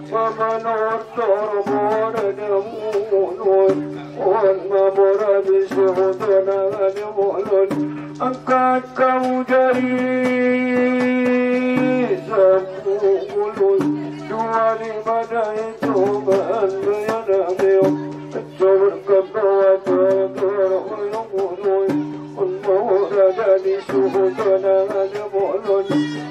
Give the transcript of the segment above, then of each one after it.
Mamanotor Moradamulun On Mamorabisudanamulun Angkat kau dari Sampulun Dua lima itu Bandayanamil Coba kebawa Tergolong On Moradani Sudanamulun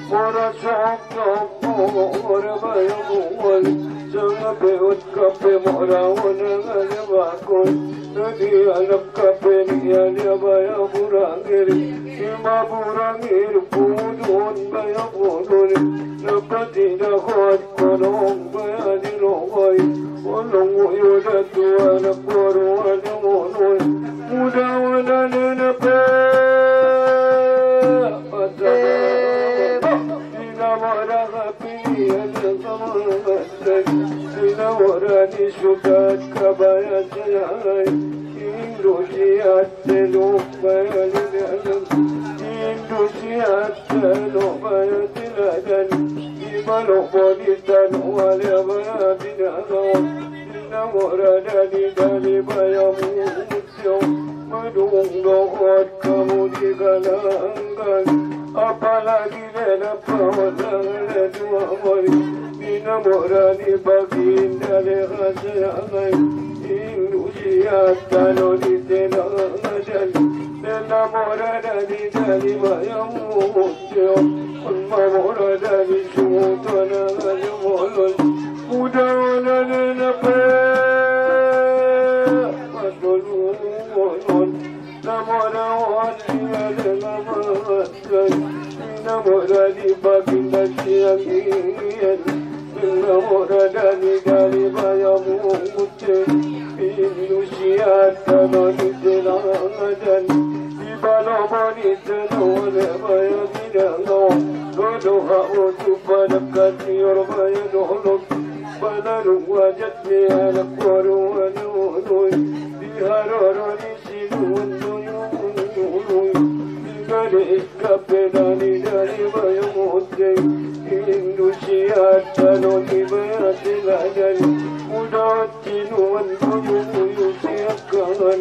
Morasok Morabayamul Jangan beut kape morawan Nanya bakul Nadi anak kape Nia bayamurangir Ima burangir Pudun bayamulun Napati dakot Konong bayanilongay Olong uyuda tua Nakoruan yamunun Mudawanan Nape Warani sudah kabayat jalan Indonesia teluk bayat jalan Indonesia teluk bayat jalan Di balok boditan wale bayat jalan Dina warada di dari bayamu musyong Medung dohot kamu di galanggan Apalagi lena pawalang dua mari Namorani baginda lehasyangai Indonesia tano di tenagan Namorani dari bayamutyo Mamorani sutana yamolon Mudawana nape Matulungon Namorani alemamatay Namorani baginda siyang iyan Namoradani dari bayamute Indonesia tanah di telangan Di balabani tanah bayamidang Dodoha untuk pada kasior bayadolok Balarung wajatnya anak waruan yunui Di harorani sinuan yunui Di gadis kapedani dari bayamute Indonesia tanah di bayatiladan Mudah tinuan buyung siapkan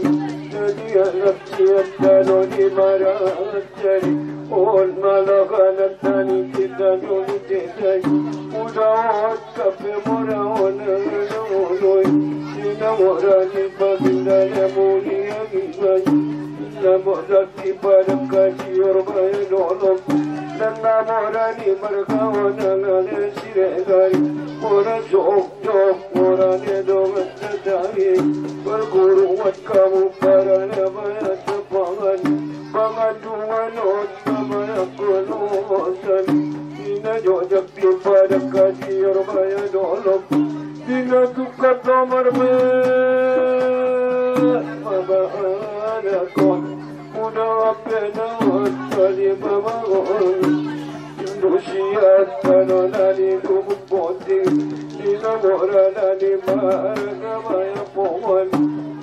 Jadi anak siap tanah di maracari On malakan tani kita nuli tetai Mudah kape morawan nunui Dinamorani babindanya mulia gimai Namorati pada kasior bayadolok Dan namorani berkawan dengan siregari Mora jok-jok, mora nedongan tetahi Berguruat kamu para nabayat sepangan Pangaduan ot nabayat penuosan Dina jojak di pada kasior bayadolok Dina tukat nomor Mabahanakon Mudah penawat kali mabangon Indonesia tanah nani lubuk poting Dina mora nani marga maya pohon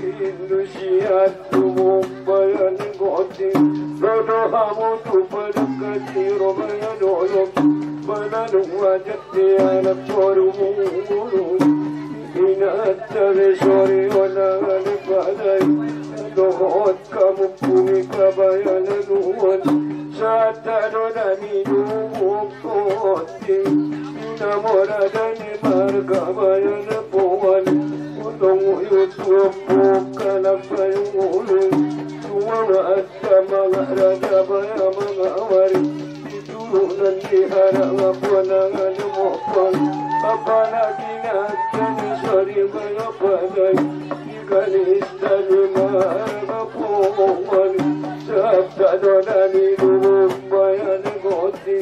Indonesia lubuk bayan goting Rodo hamu tu pada kaciro maya dolok Mananung wajat di anak korumulun Inat dari sore onangan badai Dohot kamu bumi kabayan nuan Satano nani lubuk poting Namoradani marga bayan pohon Unong uyut bukan apa yang ulun Semua mata mga raja bayan mga awari Ditulunan diharap ngapunangan mokon Apalagi natin sorry mga panay Igalis tani marga pohon Sabtado nani lubuk bayan goti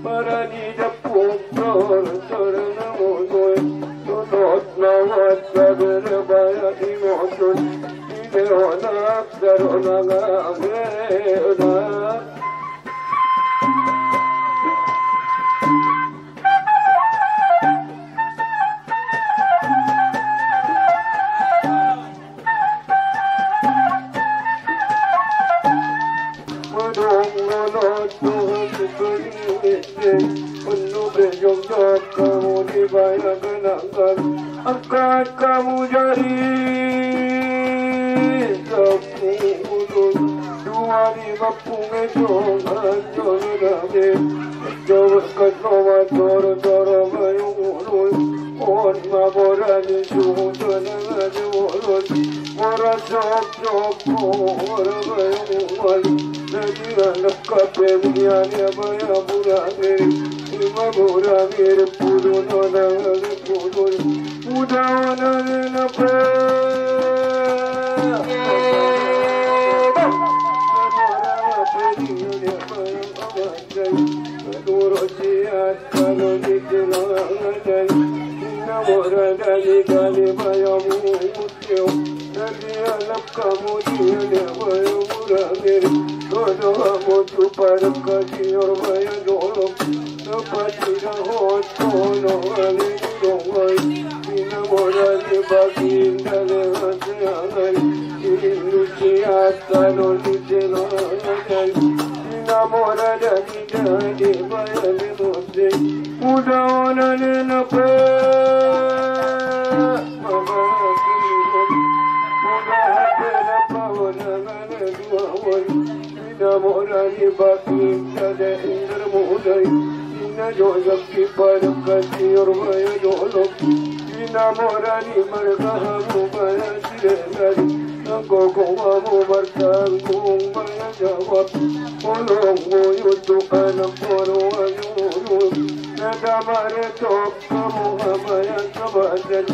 Para di dapong tor na munoy Tunot na wat kaberabaya imoton Ineonak daro na nga ameonak Madung nalot tuhag penuh berjongkok kamu dibayar kenangan angkat kamu jadi sepuluh dua lima pungetong anjol lagi jauh ketlowa toro mayungulul on maborani suhu tenang jolol mora sok mora mayungul lagi anak kapemian ya baya burangir lima burangir pudu nonang pudu mudah napa Durosiat kalau dikenangan Namorani kali bayamu mutio Nanti anak kamu dia bayamurangir Dodo kamu pada kasih orbaya dolok Dapat tidak hotono alik dongoi Namorani baginda dengan seangan Durosiat kalau dikenangan Namorada di bayar mose udah napa mama dua woi namorani baki ada indra ina jojak pada kasih orbaya dolok namorani margahamu bayar sidari Aku kamu bertanggung banyak jawab Tolong untuk anak poroh Nada maretok kamu hamayan kabadan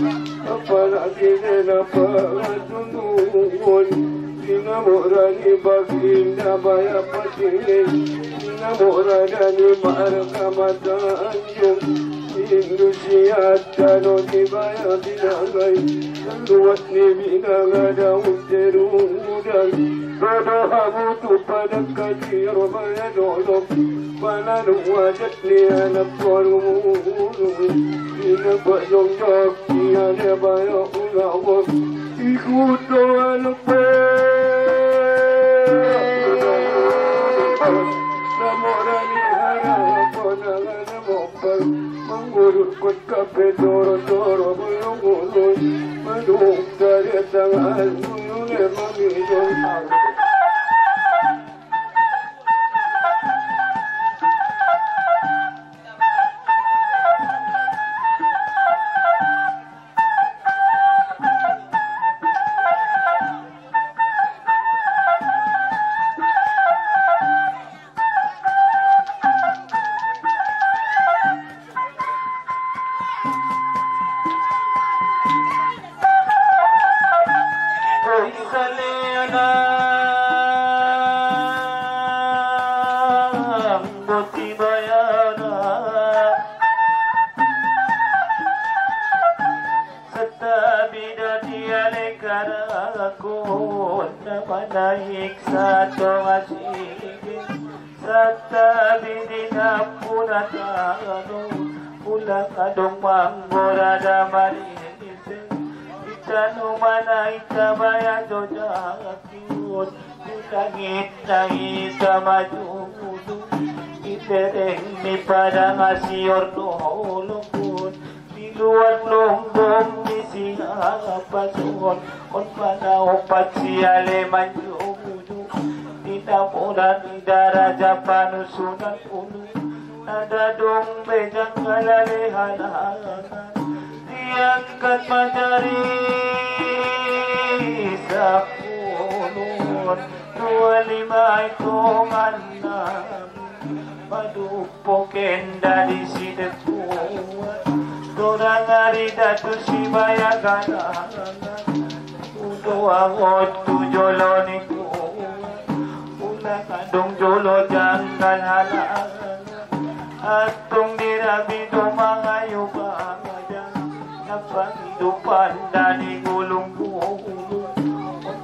Apalagi kenapa tunungun Sinamorani baginda baya patinin Sinamorani marga mata anjung Indusiat kano dibaya binangay Luwas ni binanga daun terudang Badahamu tu pada kasih robaya dolok Panadu wajat ni anak parumu Ina pajong jak Iana baya ulawak Ikut doan pe Namorani harapan mopal Mengurut kot kape toro Mengulun Madung dari tangan Mengulun Mengidong naik satu asyik Sata bidina pura tano Pula kadong manggorada marinise Itano mana itabaya dojakut Ditangit na itamajudu Itereng ni pada ngasior nolokun Di luar lombong di siapa suon Kon pada opat siale manjudu Ditapunan di daraja panusunan ulu Ada dong bejang kalalehalangan Diangkat mencari sapulun 25 hitungan Padupoken dari sidepuan Dorang hari datu si bayaganan Udoangot tu jolo ni kuan Ulang kadung jolo janggal halangan Atung dirabido mangayo bangayan Napahidupan dani gulung-gulung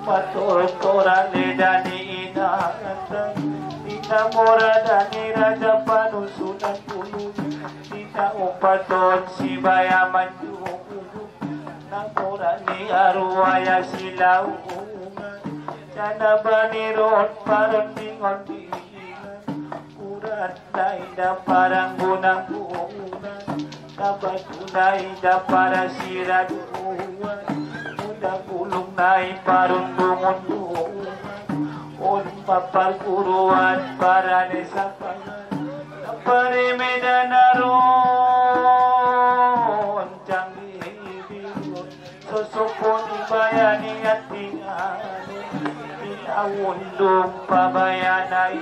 Pator-toran dani inatan Tita mora dani raja panusunan puluh Tita upaton si bayaman juhulu Namora ni arwaya silaungan Jana bani rot paron dingon dingan Naida parang gunang-gunang dapat naida para siraduan muda gulong nai parundungon-dungan un paparguruan para nesapangan naparimedanaron canggih sosopon ibayani at tingani pinawundong pabayanay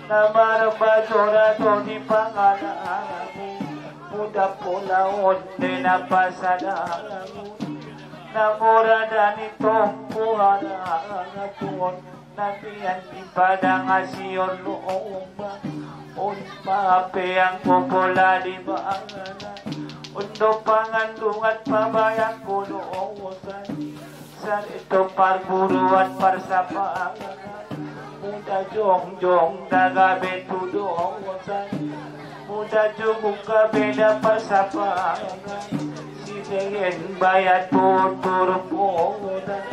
namarabadorado di pangalangin muda pulaon de napasadangin namorada nitong puharangatun nabiyan di padang asyon luomba un maape ang popola di bangana undo pangandung at pabayang kuloosan sa ito parburu at parsapangan muda jong-jong nagabe tudosan muda jugong kabeda parsapangan sidengen bayat tuturpodan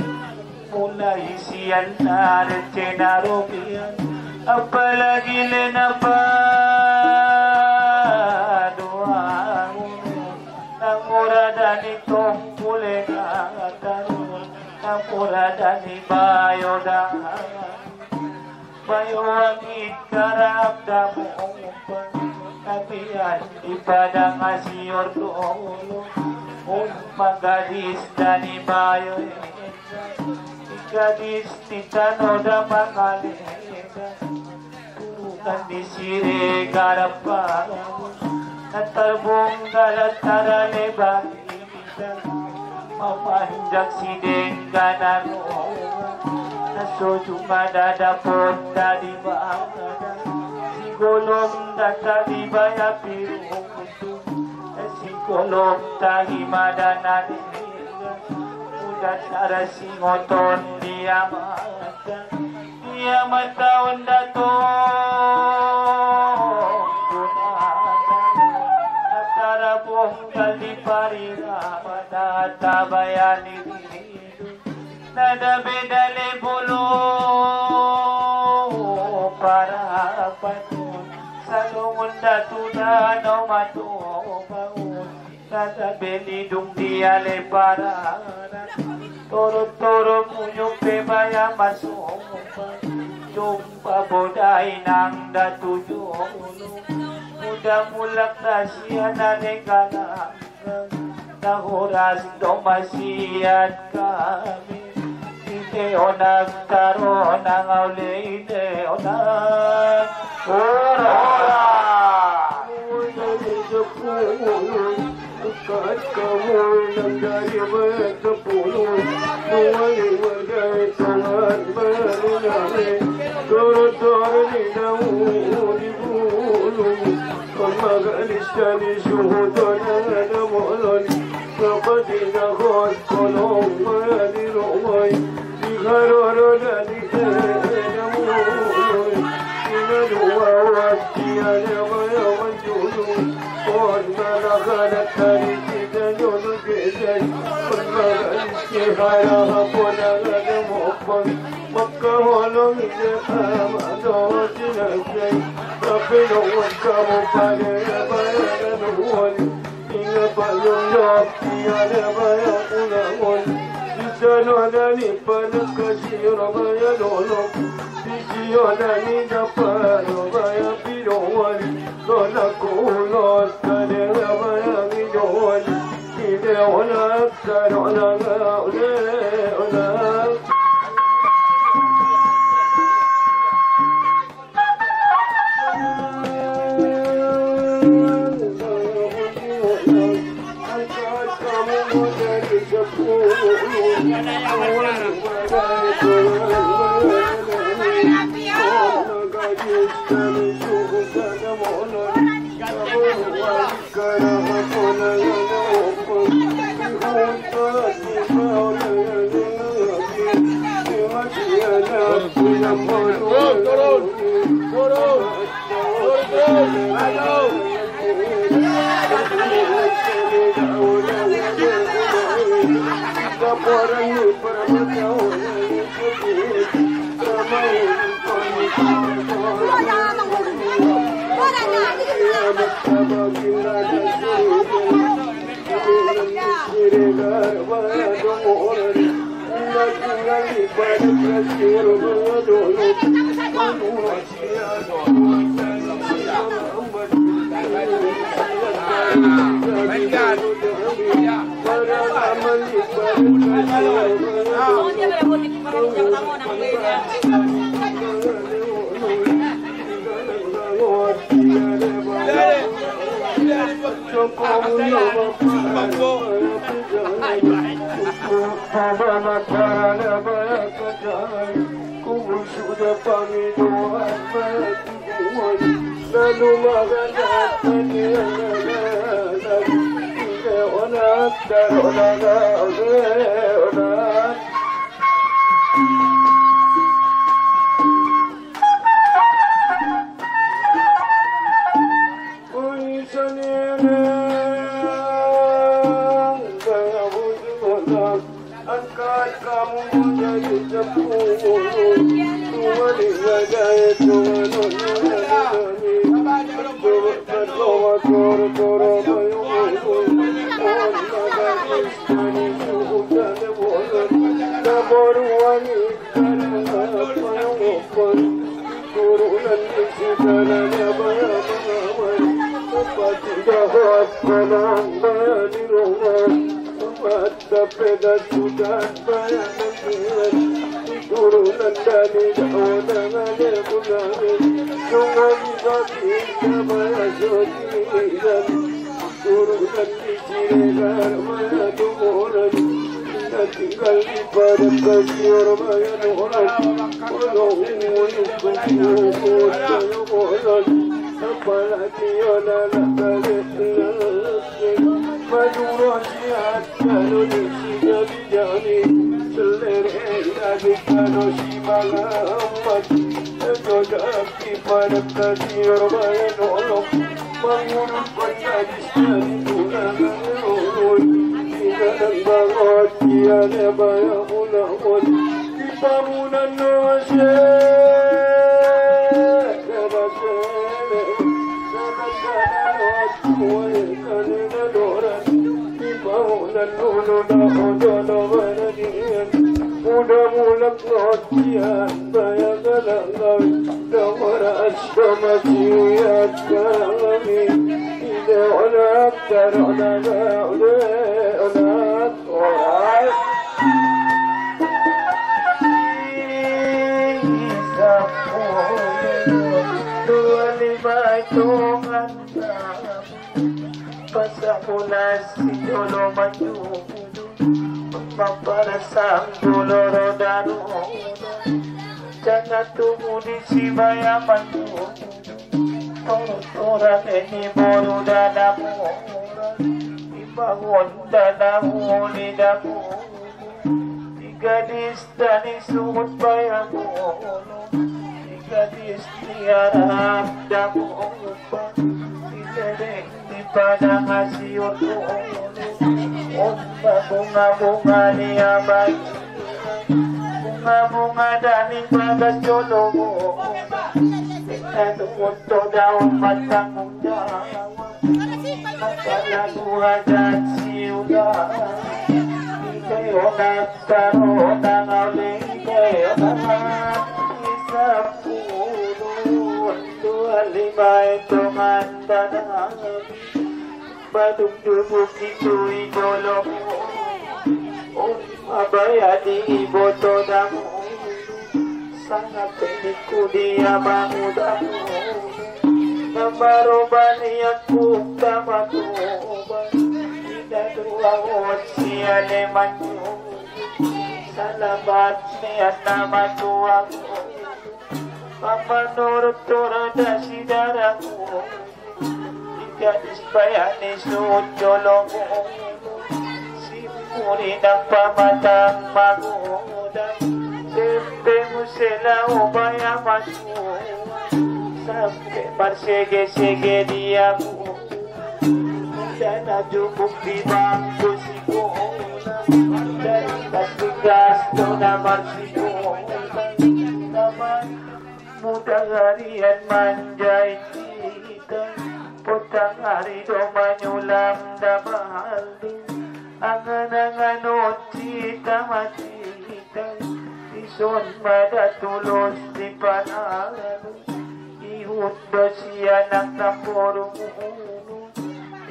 mula isian naret cenarobian apalagi lenapaduang namurada nitong pulenatan namurada ni bayodan bayo angit karamdamong nabiyan di padang asyor doolo un magadis dani bayo gadis titanoda makaleda turukan di sire garapan natarbong galatara lebalita mapanjak sideng ganano nasoju madadapot tadi bangada sigolong data di baya pirung sigolong tahi madanani Dasara singoton dia mata onda tong Dasara bongkal di parira pada tabayani nada beda lebulu para patun salungun datu danau matu bangun nada belidung dia lepara Toro-toro punyong pebaya masumpa Jumpa bodai nang datujuno Muda mulak na siya na negalang Nahuras domasiat kami Ideo nagkaroon ng auli Ideo nagkaroon Kat kamu nang dari bertepuluh Nuwali wargai sangat menari Dor-dor di daun di bulu Kon magalis dari suhudan yang ada molon Kapati nakot kolong madirumay Di karoro dari edamuloy Inaduawat siya na mayaman tulong Kon malakalat dari kita jodoh kesay Kon magalis kihara hapon ang adamopang Magkahulong idekama sinasay Kapinungan ka mo pagkabayanuwan Inga palunok siya na bayakulangon Isano na ni panagkasira bayanulog Isiyo na ni napano bayapinuwan Lola kulot ka nila bayanginuwan Idew na karo na nga ule-ulang Sang hari do manyulam da bahali angan-angan cita macita ison mada tulus di panalan ihut do si anak naporo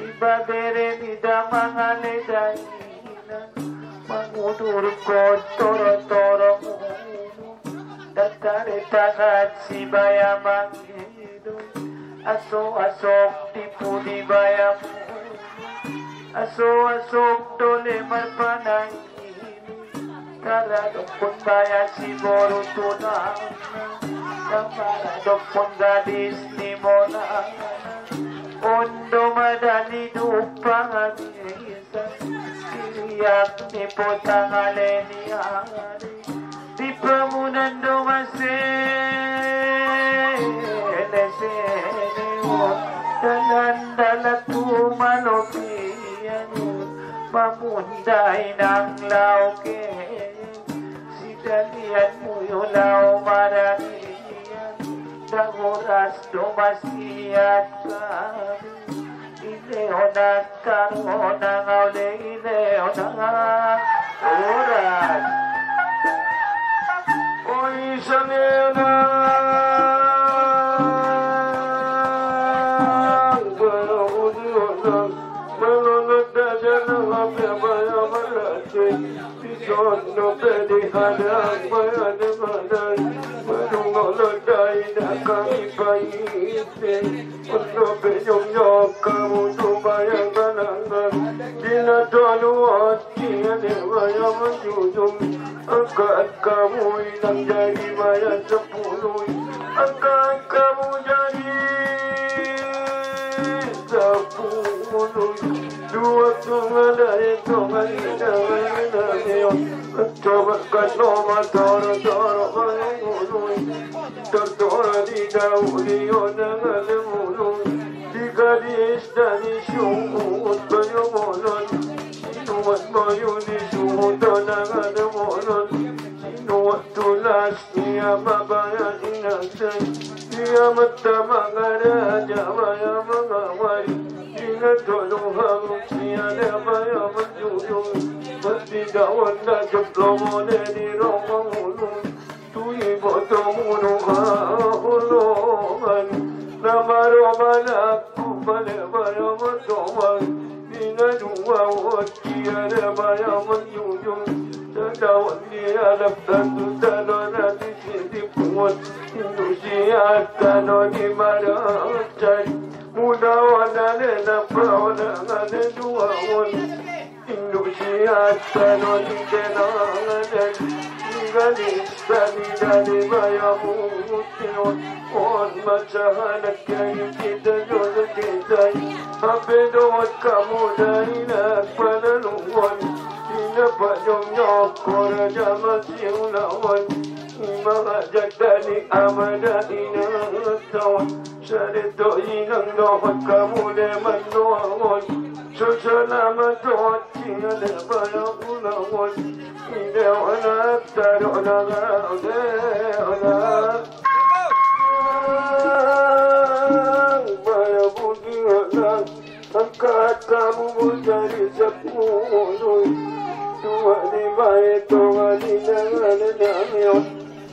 ibabere di damangane dainan mangudur ko toro-toro datare tangat si bayamang hidup asok-asok tipu di bayam asok-asok dole marpanang karadok pun bayar si boru tunang karadok pun gadis ni monang ondo madani dupang agisan kiriyak ni potang aleni hari di pemunan dengan dalatu malopian mamundai ng lauke si dalian mo yulaw maranian daguras dumasiat kami ileo na karoon ng aule ileo na oras oy sanena no pedi hadang badan menungol dai dah kami paite untuk benyong nyok kamu tu bayang kanangan dina dulu hati ane bayang menjunjung angkat kamu hilang dari bayang 10 angkat kamu jadi 10 dua tungan dari tungan coba kanoma toro toro mului tertora di daun di onangan mului di gadis dari sumut bayu mulun sinuat bayu di sumut onangan mulun sinuat tulas dia mabayan inasay dia mata mangaraja maya mangawari ingat tolong tiada maya menjunjung Bertigawan na jeplomo di romong Tui botomuno kahulungan Namaroman aku balebaya matoman Dinaduwa tiada maya menjunjung Tadawan dialap tentu talon di sini puan Indusiat tano di maracay Mudawan na prawanangan dua wan Indusiat tano di kenangan Galis tani dari bayamu tiwan On macahanak kayu kita jodoh kita Hape doat kamu dari nak panalungan Ina pajong nyokor jamal siulawan Mengajak dari amada ina tawan Sarito inang doat kamu deman doawan Seselamat doat kina debayang ulawan Ina anak taruh naga deolah Baya budi anak Angkat kamu menjadi 10 Dua di baik tonga di nangan namion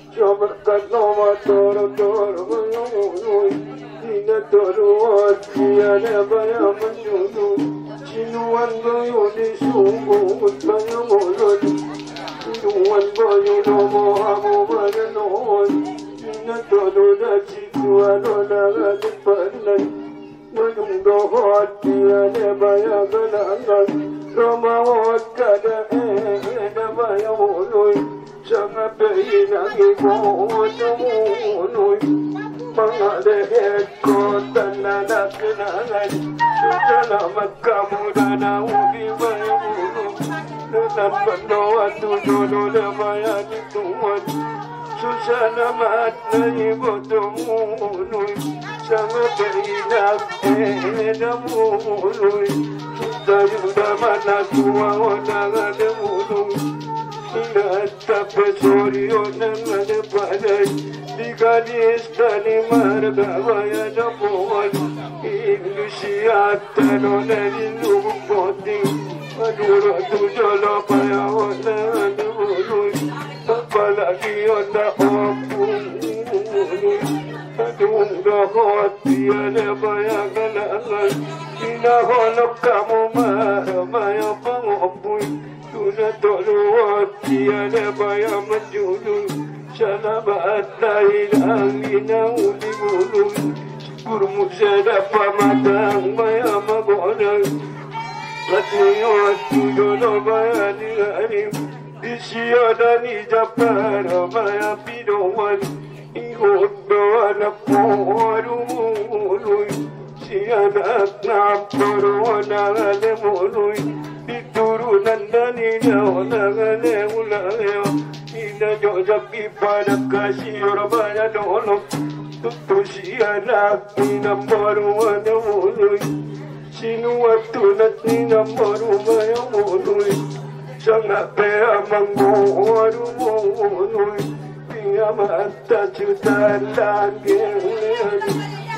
Coba katoma toro-toro menungui Dina toruat tiada bayang menjunjung Sinuan bayu di sumut bayang mulut Sinuan bayu domo hamu baganon Dina toru da cikua donaga depanan Menung dohot tiada bayang kenangan Romawat kada eda bayang mului Sangat berinang ibu temunui Mengadehet kota nanak kenangan Selamat kamu dan audi bayang mului Dengan berdoa tujuh bayang dituan Selamat na ibu temunui Sangat berinang eda mului Dayuda mana tua orang ada mulung Ingat tapi sorry orang ada padai Di gadis tani marga bayar dapuan Ini siatano nenu poti maduro tu jolo paya ona nului apalagi ona opun adung dohoti ada paya kalangan ina holok kamu maya pangopui tuna toluati ada paya majulun salabat lailang ina uli bulun Burung sedap pamatang maya magonang Latiyo tujono maya diharim Disya dani japara maya pidowan Ihot bawana poharumuluy Siyanak na paruwana alemuluy Iturunan dani nao nangalemulayo Ina jojak ipadagkasiyor maya dolok Tutusianak inambaruan umuloy Sinuwatunat inambaruan umuloy Sangapea mangguan umuloy Pingamata jutaan lagi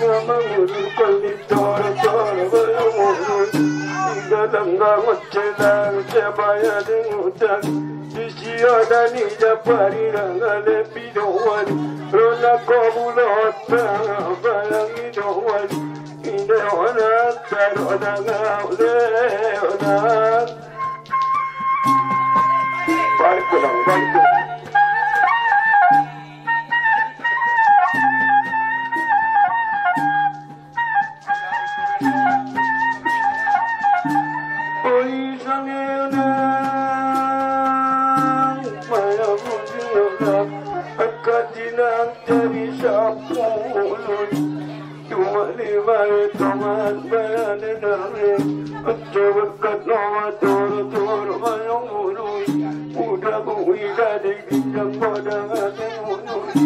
Namangulul kalitora-tora umuloy Igalanggangot silang sabaya dengutan Disya ni japarirang alepidoan Rona kobulot bayang idoan Ideonak tarona ngauleonak Balik ko lang, balik ko Oy sangeunang mayabudionak Katinang dari sapuluy Tumalibay taman bayanin namin At sabakat nawa toro-toro mayong uloy Muda buwi dadigdig ang madang ating uloy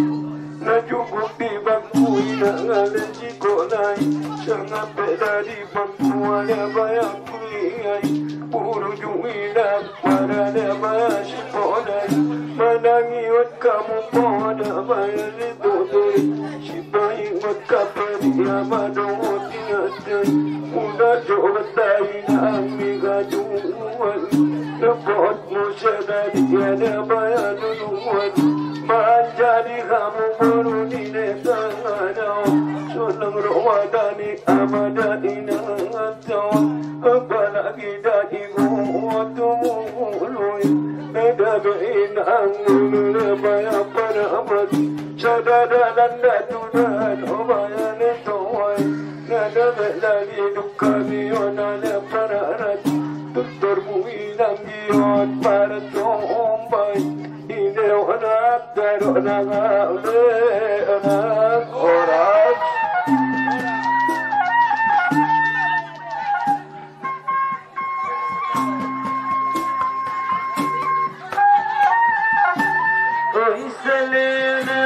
Najubog di bangkuy na ngalan si Konay Sa nga peda di bangkuan na bayang kulingay Puro juwilang para na baya si Konay Manangiwat kamu po na bayan ito doy Si baying magkapariya madungot ingatay Una jogat tayo na ang migaduan Napot mo siya daliya na bayan nunuan Manjali kamu maruninetan Sunang rawada ni amada inangataw Apalagi dati mo tumuloy Nadabain ang ulo baya para amat Sa dadalan na tunan o bayan ito ay Nadadalagi kami o nalapararat Doktor buwi ng giyot para tumbay Hindi o anak pero nangauli anak oras Selena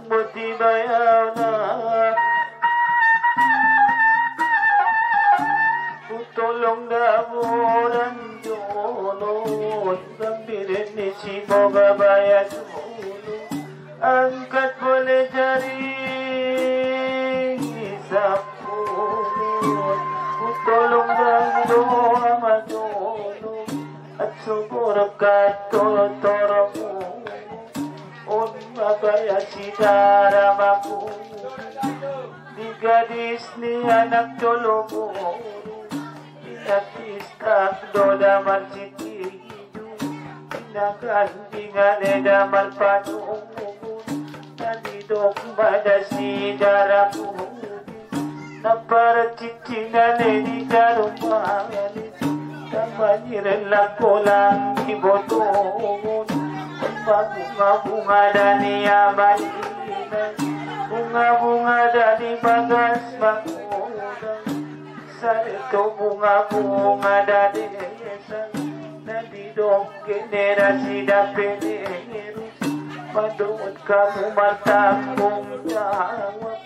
buti bayaw na Utulong na murang yunod Gambirin ni si Boga bayan Angkat boleh jari sa punod Utulong na doa madunod At sumurap ka toro-toro mo O mabaya si darama ko Di gadis ni anak tolo mo Inatistak do daman si Tiyo Inakandingan e daman panungun Nalidok bada si daramu Naparatitingan e di darumangan Kamaniran lako lang ibotongon Bunga-bunga dani abalinan Bunga-bunga dani bagas bangunan Sarito bunga-bunga dani esan Nandidong generasi dapenerus Madungot kamu matanggung jawab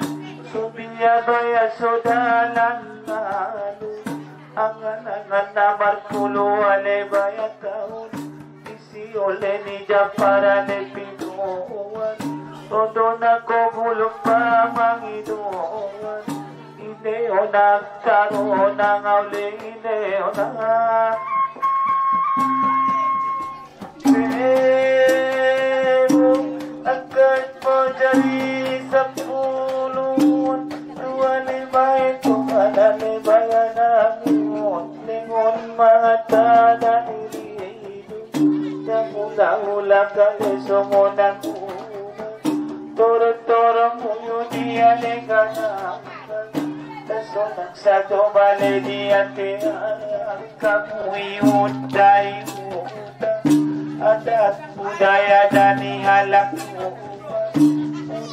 Subiya baya sodalan lalu Angan-angan na martulo ale bayat taon Isi ole ni japara ne pinuan Todo na ko bulong pa manginuan Leo nagkaroon ng uli, Leo na. Pero agad mo dyan sa pulungan, luwalibay kung alalibayan ang ingon, lingon mga tadanilido, sa mula-ula ka leso mo ng unang, toro-toro mo yun ialiga na. So nagsado bale di ate ang kamuhiyon tayo adat budaya dani halak mo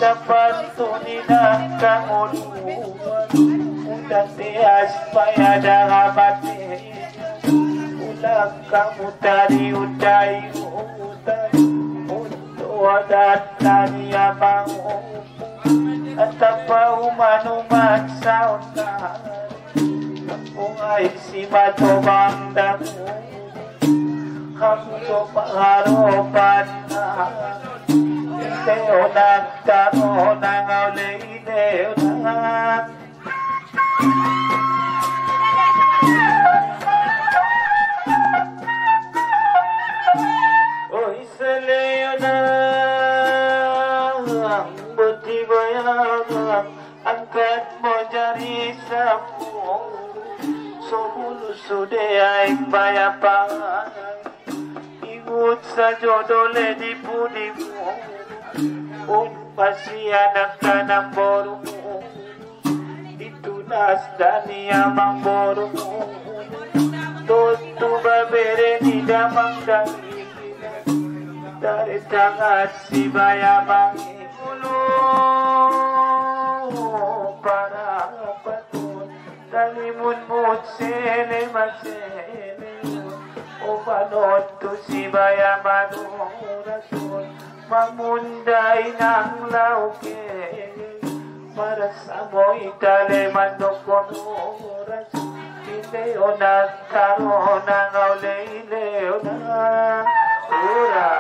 dapat tunin ang kamuluan undang tias payada habate ulang kamu tari uday uday untuk adat nani abang at apa uman-uman sa unahan kung ay si matubang damo kamuto pangaropan na Leo nagkaroon ng uli Leo na oy sa Leo na buti bayagang angkat mo jari sa puong sumulusude ay bayapangan igut sa jodole di pudi mo un pasianak ka ng boro mo itunas dani amang boro mo tutu babere ni damang dani dari tangat si bayamang para patun dalimun-mut sene masene o panot to si bayamang rason mamunday ng lauke para sa mo'y taleman do kono rason hindi o nagkaroon ng aulay-leo na ura.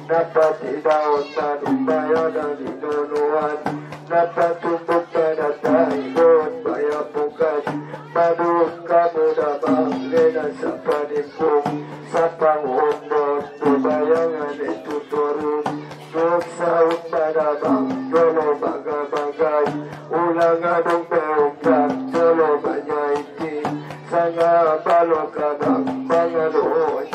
Dapat tidak usah dibayar dan punuan napatumbok ka na tayo baya pukat madut kamu dabang lena sa panimpong sa panghundot bayangan itu turun duk saut madabang dolo bagay ulang adong peungkak dolo banyaiti sanga balokabang mga doon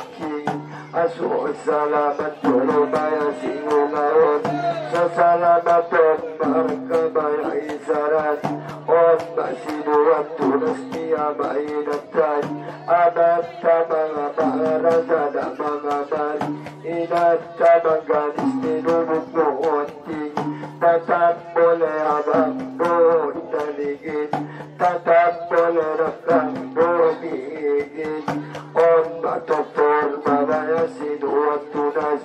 aso salamat dolo baya singungaon sa salamaton markabaya isaran on masinuat tunas niya mainatay adat ka mga paharada mga bari inat ka maganis ninunod noon ting tatap mole habang doon taligid tatap mole rakang doon iigid on matopor babaya sinuat tunas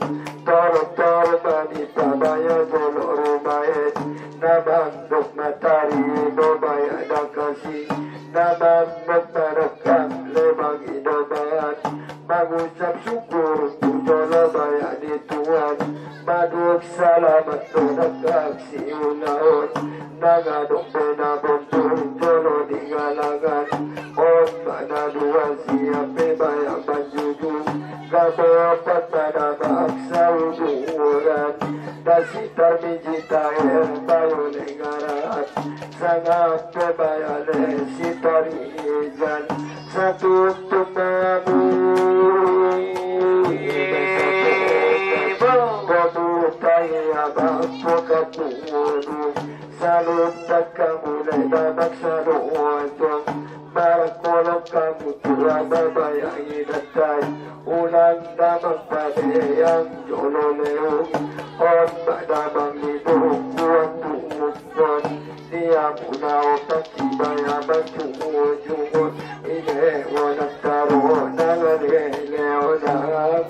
toro bani babaya dolo rumain nabandok matari dobaya nakasi nabandok marakang lebang idobayan mangusap syukur dolo baya dituan maduk salamat nonakak siunaon nagadok penabonton dolo dingalangan on manaduan siape baya banjujung kabapat manabak sa uduran nasitar mijitaer tayo nengarat sangat pebayale sitarijan sa tutup namun Pabutay abang pokatuno salut tak kamu lebak saluan Marakolok kamu tua babayai datay ulang damang padeyang jolo leong on badamang lidung buang tungukon dia punao takibaya bacungunjungon ine wanak taro nangane leonang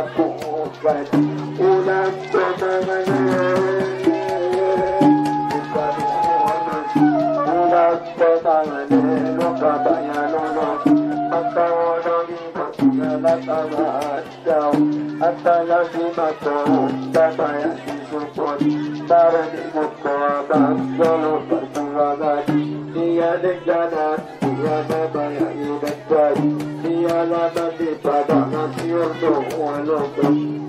lakukan ulang penanganan ulang penanganan luka bayan ulang matawang iba't daw at lagi matawang babayan isupon para di mo ko abang solo pagtuwagan dia nagdanan dia babayan inagdag dia laban di padangan siyurdo walong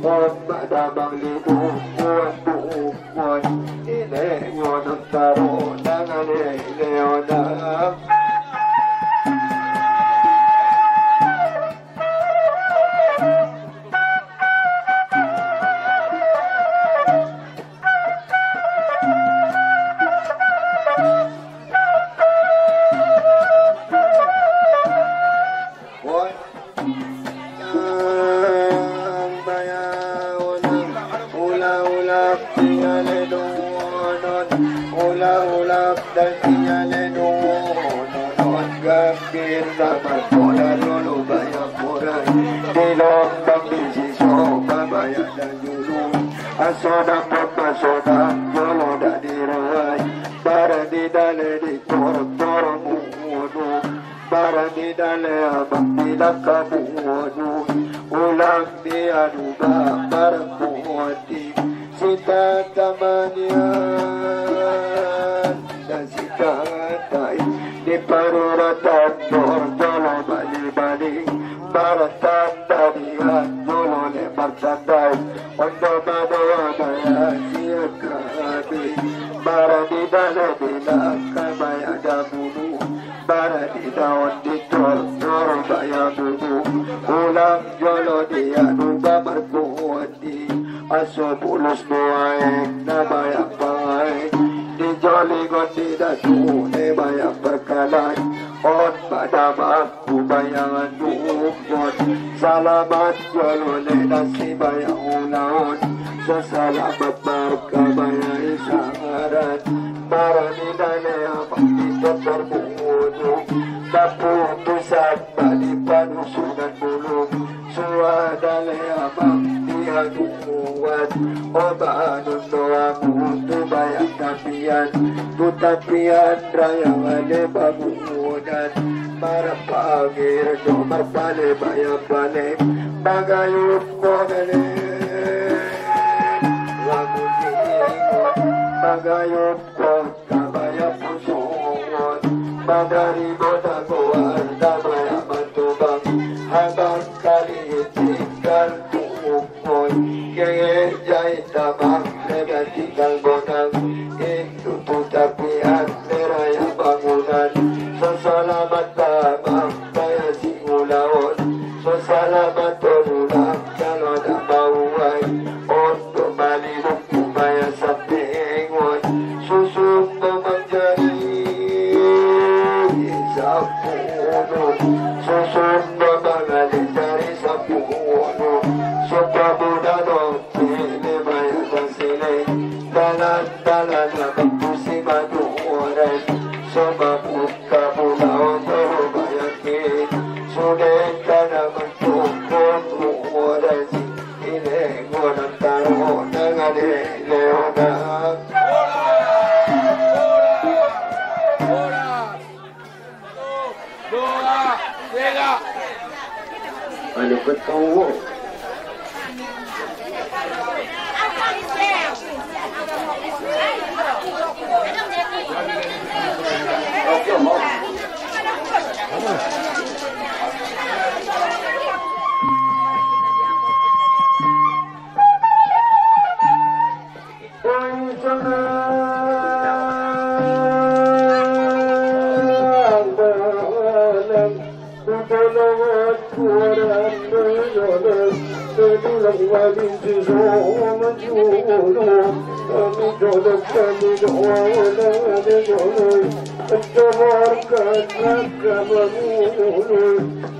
o madamang libo buwan buwan ileyon ang taro ng ileyon ang ulap dan sinyalnya non gambir dapat bola dulu banyak murai di lombang di siso banyak dan dulu asoda papa soda jolo dah dirawai barang di dalam di toro mudu barang di dalam abang di lakabu mudu ulang di aduba barang muati sita tamania katai di paruratan jolo bali baratan darian jolo le martandai ondo badaya siakabi baradi dale dina kabaya dabulu baradi daun di tol noro baya bulu ulang jolo dia duga markuati aso bulus doaek nabaya paek di joli gondi datu ne banyak berkalai on pada aku bayangan dukun salamat jolole nasi banyak ulaun sesalamat berkabaya isyarat barani dane apa kita terbunuh dapu pusat bali panusunan bulu suadale abang dia kuat obanun doamu tu banyak tapian raya wale bangunan para pagir domar pale bayam pale bagayut kogale lagu diingot bagayut kota bayam pusungot bagari boda goar damaya mantubang habang kali tinggal tuukoy kaya jay tamang lega tinggal bonang tapian meraya bangunan sesalamat tamang kaya singulaon sesalamat tolulang kalau tak mauai untuk maliluk kumaya sapingon susung memanjari sapuno susung memangali dari sapuno supabudano kini maya tasile dalan pusing madu orang sama buka pulau berbayangin sudah kena mencukup orang ini orang taruh dengan leonang dua tiga ada ketemu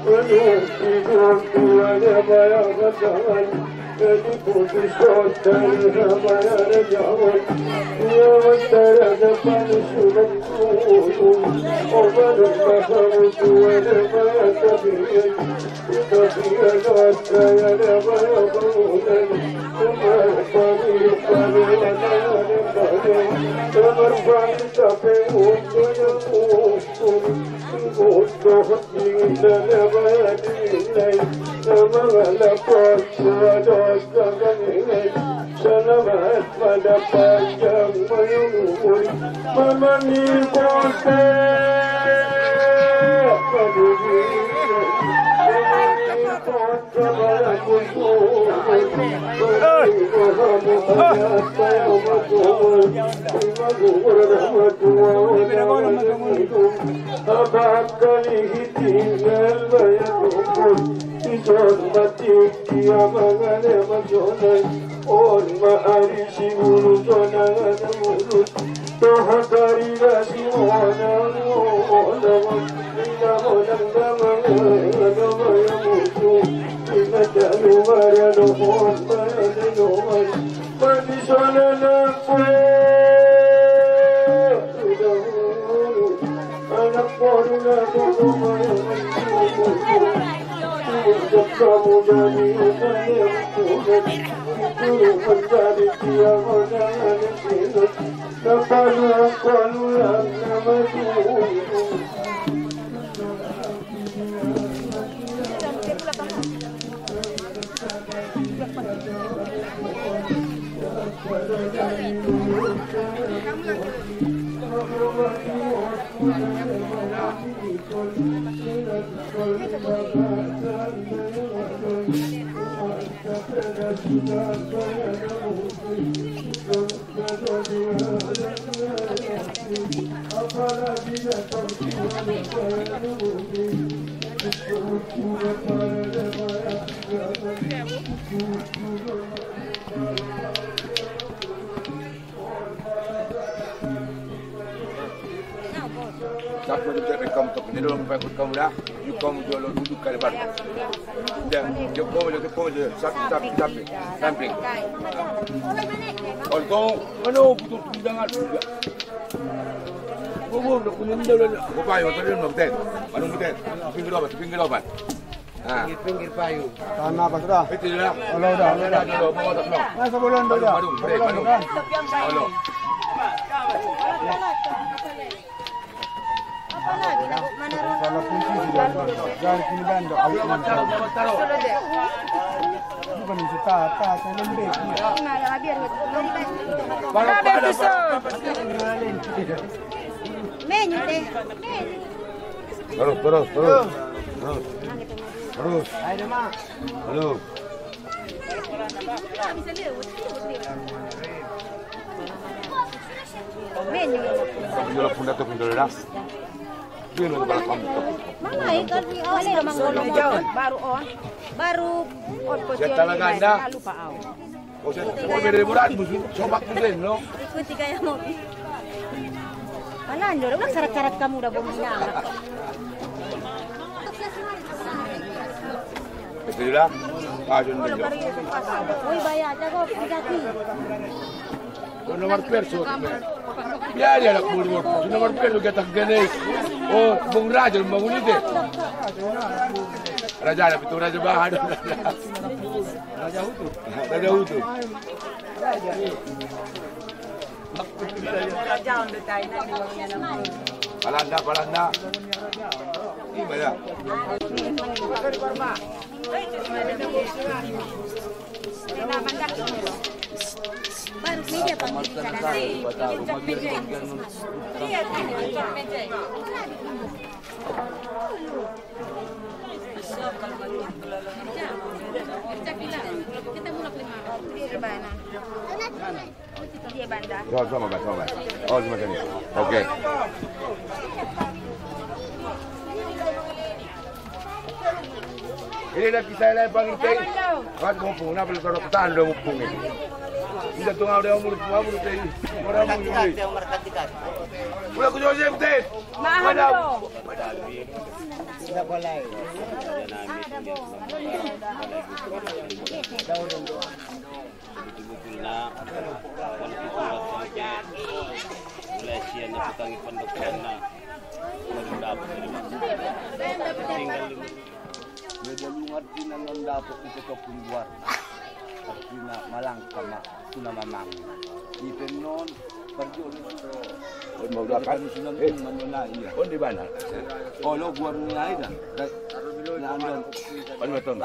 hidup tiada bayangan jadi putih kota ramai jauh dia mentara depan sudah turun obat kamu tiada bayangan tapi ada tiada bayangan tempat pagi ada tempat pagi sampai untuk untuk tidak bayangan selamat selamat pada panjang umur memani kota Siapa dia cakap kamu tak punya dalam pakai kamu dah. You kamu jual duduk kali baru. Dan dia kamu je samping. Kalau kau mana putus jangan juga. Kau dah punya dah. Kau payu tadi nak betul. Baru betul. Pinggir obat. Pinggir payu. Tanah apa sudah? Itu je lah. Kalau dah. Bawa tak belum. Nah, sebulan dah. Baru. Halo. Kalau kunci sudah. Jangan kini benda. Bukan itu tata, saya lembek. Menyu deh. Terus. Ayo mak. Halo. Menyu. Kamu jual pun dah pindah dah. Dia nak balik kamu. Mana ikan ni oleh manggolong baru on. Baru on posisi. Siapa lah ganda? Lupa au. Kau saya beri murah musuh. Coba kusen lo. Ikuti kayak mau. Mana anjur? Udah syarat-syarat kamu udah bomnya. Itu dah. Ajun Kalau dia. baru itu pas. Oi bayar aja kok pikati. Nomor perso. Biar dia nak buru. Nomor perso kita gini. Oh, Bung Raja bangun itu. Raja ada itu Raja Bahar. Raja Utu. Palanda. Ini banyak. Baru meja panggil bicara. Dia bandar. Sama. Oh, cuma ni. Okey. Ini dah kisah lain panggil teng. Kan mumpung nak beli kalau kita anda mumpung ini. Bisa tungau dia umur teh. Orang umur. Udah ku Joseph teh. Madam. Tidak boleh. Betul-betul nak kalau kita lakukan mulai siang nak petangi pendokuran nak mendapat tinggal beda luar tina non dapat kita tokun buat tina malang kama tuna mamang di penon perjuangan On mau dapat sunan menona iya on di mana? oh lo buat ni aida nandan On betul.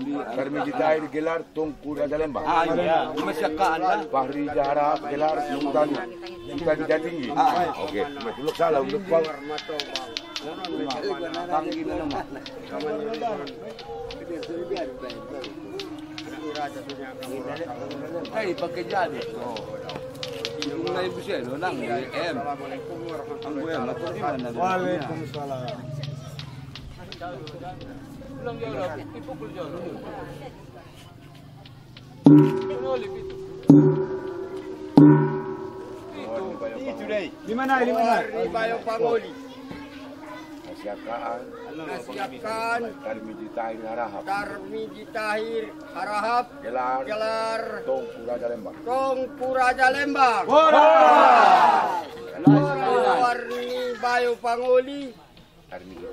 Karmi kita di gelar Tungku Raja Lembang. ah iya masyakaan lah Fahri Zahra gelar Sultan Jatinggi. Oke, betul salah untuk bang. panggil nama Hey, pakai jadi. Mulai bisa lo nang M. Ang gue matur di mana? Waalaikumsalam. Pulang jauh lah, dipukul jauh. Itu deh. Di mana? Di mana? Di Bayo Pangoli. Nasihatkan Karmiji Tahir Harahap. Karmiji Tahir Harahap Gelar Tungku Raja Lembang. Tongku Raja Lembang. Warni Bayo Pangoli Karmiji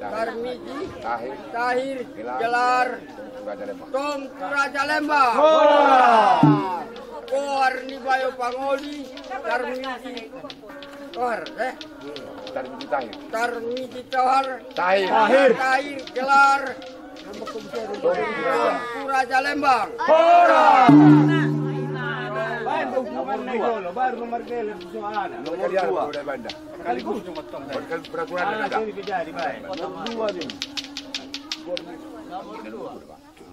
Tahir gelar Tungku Raja Lembang. Tongku Raja Lembang. Warni Bayo Pangoli Karmiji Karmiji Tahir. Karmiji Tahir gelar Tongku Raja Lembang. Nomor kalian udah banda. Sekaligus peraturan ada.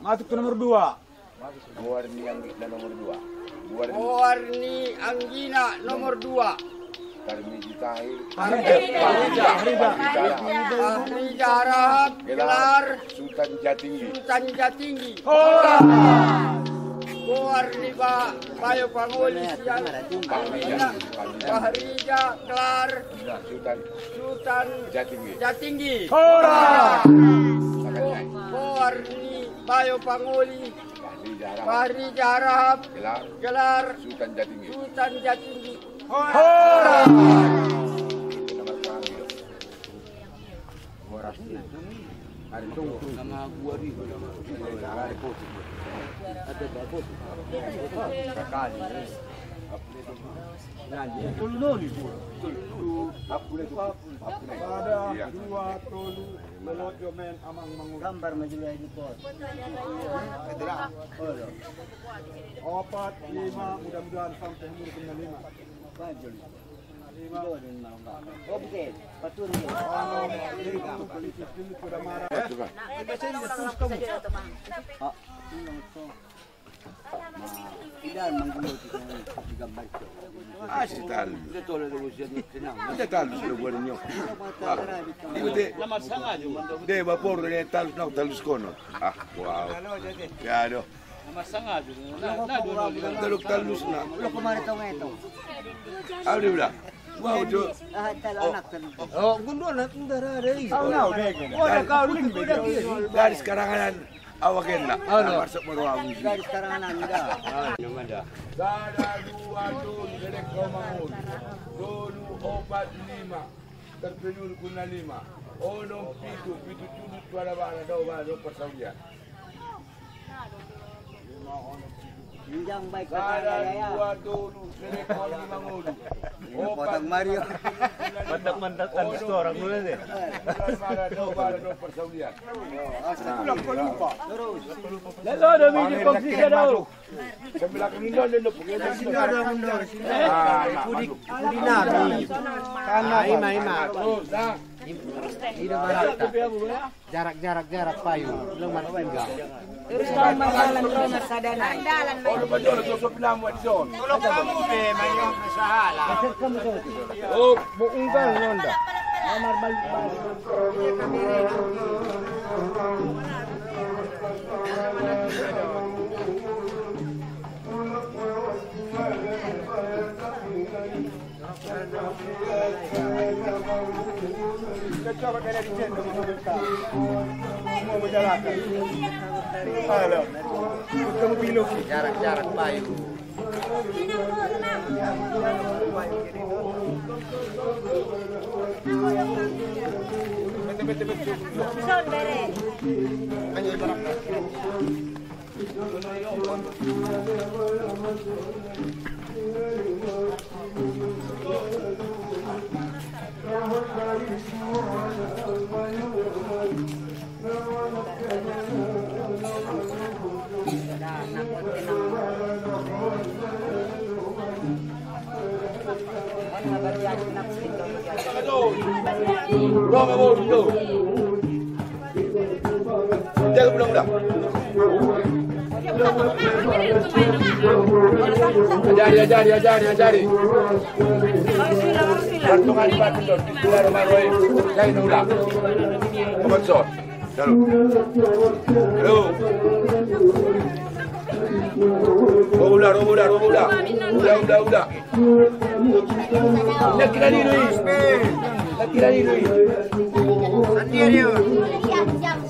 Masuk ke nomor 2. Warni yang nomor 2. Warni Anggina nomor 2. Karmiji Tahir. Fahri Zahra gelar Sultan Jatinggi. Warni Bayo Pangoli Fahri gelar Sultan Jatinggi. Warni Bayo Pangoli Fahri Zahra gelar Sultan Jatinggi. Nama gua di ada babot. Ada 2 tolu melot yomen amang gambar majulah di pot. 4, 5 mudah-mudahan sampai umur 5. Oh, betul. Betul. Idan manggulo digambar. Si Tal. Dia tolong dulu senang. Kita Tal sudah buat nyo. Di Nama sangat cuma. de vapor de Tal no talus kono. Wow. Ya do. Nama sangat. Taluk talus na. Lo kemarin tahu itu. Abdi udah. Wow jo. Anak tadi. Oh, gundo na tundara deh. Dari sekarang awaken na. Masuk meruang. Dari sekarang anda. Nama dah. Sada 2 dulu dari Komangun. Dulu 4 5. Terpenyul kuna 5. Onom pitu cudut pada bana do persaudian. Yang baik Sada 2 dulu dari Komangun. Potong Mario. Mandak ada orang dulu deh. Do persaudian. Lalu ada mini posisi dah. Sebelah kena lendo punya Ada mundur sini. Pudik nabi. Kana ima. terus dah. Jarak payu. Lemar tinggal. Terus kalau masalah rumah sadana. Kalau betul itu sebelah buat zon. Kalau kamu be mayong sahala. Oh, buungkan nonda. Nomor balik. coba kalian di sini mau menjalankan. Halo. Kamu pilih Jarak-jarak baik. betul-betul. Son bere. Hanya ibarat. Roh kamu dulu. Jaga budak-budak. Ajari. Gantungan batu tu, keluar rumah Roy. Jangan ulang. Konsol. Halo. Robudak. Udah. Nak kira ni Luis. Sendiri.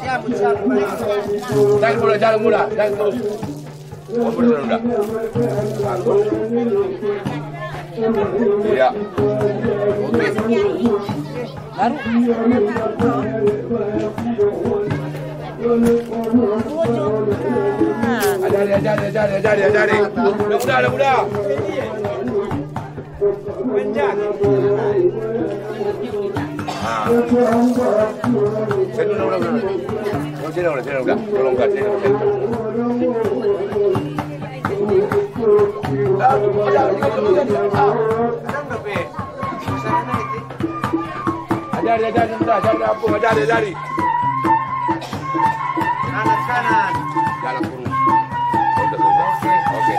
Siap. Jangan mula. Jangan terus. Udah. Bagus. Ya. Ajari. Udah. Penjat. Sini udah. Tolong kat sini. Ajari. Kanan. Jalan kurus. Oke.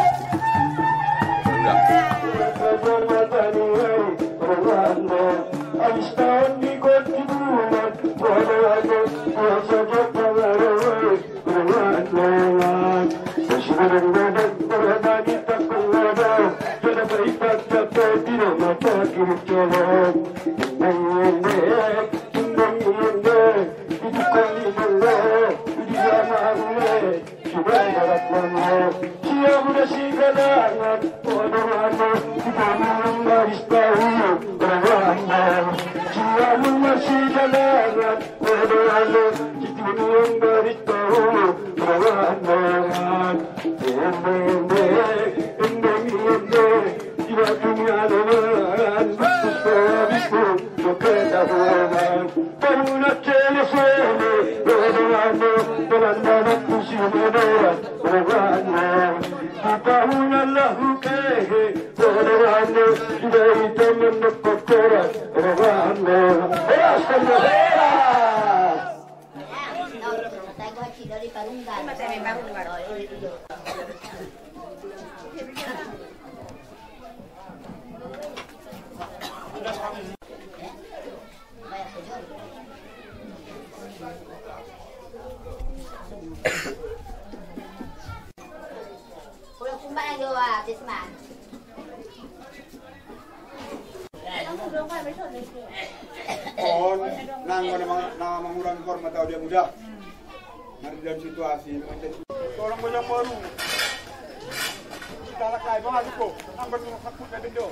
Mengurangi hormat atau dia muda. Mari dalam situasi orang banyak baru. Kita lakai bawa tu, ambil semua kaput dan dendok.